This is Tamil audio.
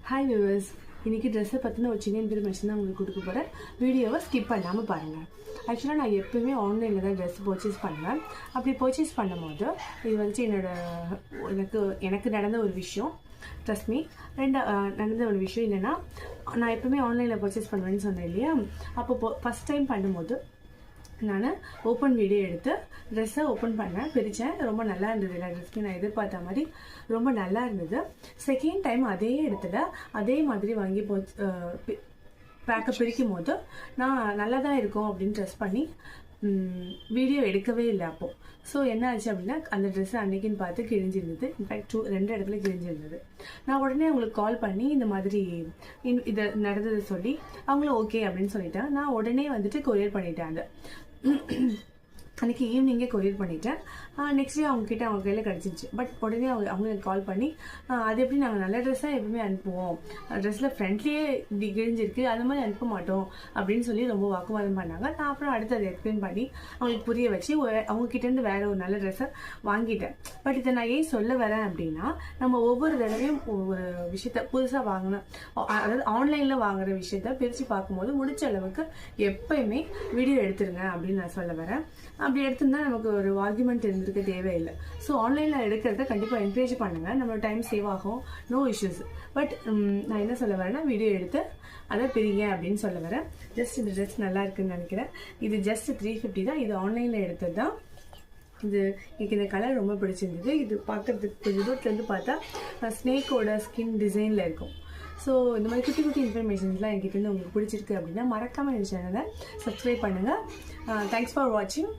ஹாய் வியூவர்ஸ், இன்றைக்கி ட்ரெஸ்ஸை பற்றின ஒரு சின்ன இன்ஃபர்மேஷன் தான் உங்களுக்கு கொடுக்க போகிறேன். வீடியோவை ஸ்கிப் பண்ணாமல் பாருங்கள். ஆக்சுவலாக நான் எப்போயுமே ஆன்லைனில் தான் ட்ரெஸ் பர்ச்சேஸ் பண்ணுவேன். அப்படி பர்ச்சேஸ் பண்ணும்போது இது எனக்கு நடந்த ஒரு விஷயம். ட்ரஸ்ட் மீ, நடந்த ஒரு விஷயம் என்னென்னா, நான் எப்போவுமே ஆன்லைனில் பர்ச்சேஸ் பண்ணுவேன்னு சொன்னேன் இல்லையா. அப்போ ஃபஸ்ட் டைம் பண்ணும்போது நான் ஓப்பன் வீடியோ எடுத்து ட்ரெஸ்ஸை ஓப்பன் பண்ணேன், பிரித்தேன். ரொம்ப நல்லா இருந்தது. எல்லா ட்ரெஸ்ஸுமே நான் எதிர்பார்த்த மாதிரி ரொம்ப நல்லா இருந்தது. செகண்ட் டைம் அதே இடத்துல அதே மாதிரி வாங்கி பேக்கை பிரிக்கும் போது நான் நல்லா தான் இருக்கும் அப்படின்னு ட்ரெஸ் பண்ணி வீடியோ எடுக்கவே இல்லை. அப்போது ஸோ என்ன ஆச்சு அப்படின்னா, அந்த ட்ரெஸ்ஸை அன்றைக்கின்னு பார்த்து கிழிஞ்சிருந்தது. இன்ஃபேக்ட் 2 இடத்துல கிழிஞ்சிருந்தது. நான் உடனே அவங்களுக்கு கால் பண்ணி இந்த மாதிரி இதை நடந்தது சொல்லி அவங்களும் ஓகே அப்படின்னு சொல்லிட்டேன். நான் உடனே வந்துட்டு கொரியர் பண்ணிட்டேன். அந்த அன்றைக்கி ஈவினிங்கே கொரியர் பண்ணிட்டேன். நெக்ஸ்ட் டே அவங்க கையில் கிடச்சிருச்சு. பட் உடனே அவங்க கால் பண்ணி அது எப்படி நாங்கள் நல்ல ட்ரெஸ்ஸாக எப்பவுமே அனுப்புவோம், ட்ரெஸ்ஸில் ஃப்ரண்ட்லேயே இப்படி கிழிஞ்சிருக்கு, அது மாதிரி அனுப்ப மாட்டோம் அப்படின்னு சொல்லி ரொம்ப வாக்குவாதம் பண்ணாங்க. நான் அப்புறம் அடுத்து அதை எக்ஸ்பிளைன் பண்ணி அவங்களுக்கு புரிய வச்சு அவங்கக்கிட்டேருந்து வேறு ஒரு நல்ல ட்ரெஸ்ஸை வாங்கிட்டேன். பட் இதை நான் ஏன் சொல்ல வரேன் அப்படின்னா, நம்ம ஒவ்வொரு தடவையும் ஒரு விஷயத்த புதுசாக வாங்கினோம், அதாவது ஆன்லைனில் வாங்குகிற விஷயத்த பிரித்து பார்க்கும்போது முடிச்ச அளவுக்கு எப்பயுமே வீடியோ எடுத்துருங்க அப்படின்னு நான் சொல்ல வரேன். அப்படி எடுத்திருந்தா நமக்கு ஒரு ஆர்குமெண்ட் இருந்திருக்க தேவையில்லை. ஸோ ஆன்லைனில் எடுக்கிறத கண்டிப்பாக என்கரேஜ் பண்ணுங்கள். நம்மளோட டைம் சேவ் ஆகும், நோ இஷ்யூஸ். பட் நான் என்ன சொல்ல வரேன்னா, வீடியோ எடுத்து அதை பிரிங்க அப்படின்னு சொல்ல வரேன். ஜஸ்ட் இந்த ட்ரெஸ் நல்லா இருக்குன்னு நினைக்கிறேன். இது ஜஸ்ட் 350 தான். இது ஆன்லைனில் எடுத்தது தான். இது எனக்கு இந்த கலர் ரொம்ப பிடிச்சிருந்தது. இது பார்க்குறதுக்கு கொஞ்சம் தூரத்துலேருந்து பார்த்தா ஸ்னேக்கோட ஸ்கின் டிசைனில் இருக்கும். ஸோ இந்த மாதிரி குட்டி குட்டி இன்ஃபர்மேஷன்ஸ்லாம் என்கிட்ட உங்களுக்கு பிடிச்சிருக்கு அப்படின்னா மறக்காமல் என் சேனலை சப்ஸ்கிரைப் பண்ணுங்கள். தேங்க்ஸ் ஃபார் வாட்சிங்.